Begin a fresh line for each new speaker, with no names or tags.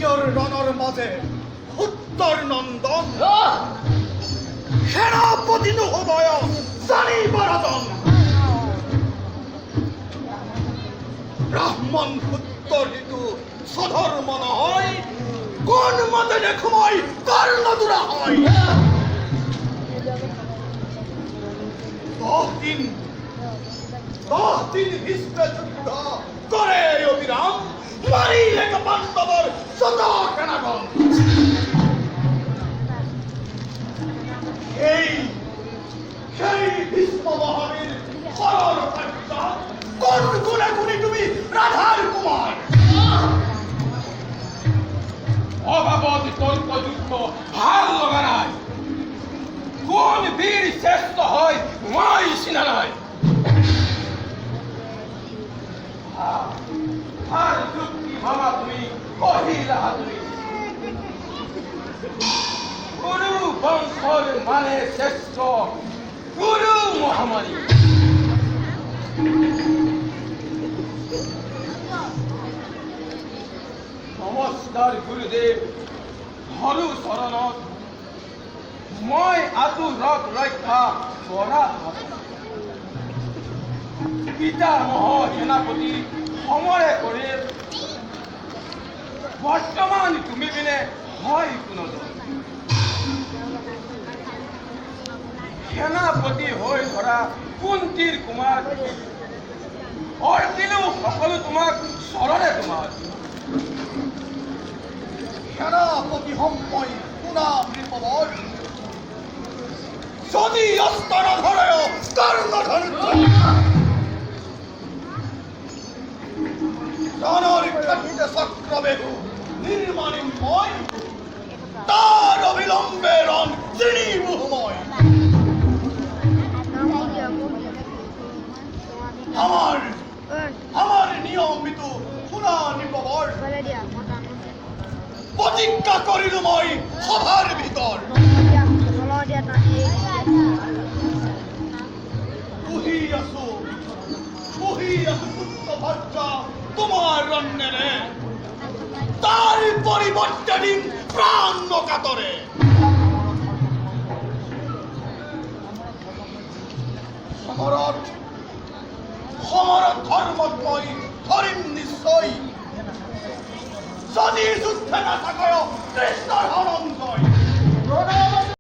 মৃত্যুর রণর মাঝে উত্তর নন্দন সেনাপতি নুহদয় জানি বরদন ব্রাহ্মণ উত্তর ঋতু সধর্ম নয় কোন মতে দেখুময় কর্ণদুরা হয় 10 দিন হিস্টে যুদ্ধ করে অবিরাম মারি লেখা পাণ্ডবর শত সেনাগণ সেই ভীষ্ম মহাবীর সরল থাকতা কোন গুণে গুণী তুমি রাধার কুমার
অবাবদ তর্কযুক্ত ভাল লগা নাই কোন বীর শ্রেষ্ঠ হয় মই চিনা নাই আর যুক্তি ভাবা তুমি কহিলা তুমি গুরু বংশর মানে শ্রেষ্ঠ গুরু মহামারী নমস্কাৰ গুৰুদেৱ হৰু চৰণত মই আতুৰত ৰক্ষা কৰা পিতামহ সেনাপতি সমৰে কৰি বৰ্তমান তুমি পিনে হয় কোনোজন সেনাপতি হৈ ধৰা কুন্তীৰ কুমাৰ অৰ্জিলো সকলো তোমাক চৰণে তোমাৰ
সেনাপতি সম্ময় সুনাম নৃপবর যদি অস্ত্র ধরে কর্ণধন্য রণর কাঠিতে চক্রবেহু নির্মাণিময় তার অবিলম্বে রণ তৃণীমুহময় আমার নিয়মিত সুনা নৃপবর প্রতিজ্ঞা করিল মই সভার ভিতর তুহি আছো পুত্র ভদ্রা তোমার রণ্যে তার পরিবর্তে দিন প্রাণ কাতরে সমরত ধর্মময় হরিণ নিশ্চয় যদি যুদ্ধে না থাকো কৃষ্ণর অনন্ত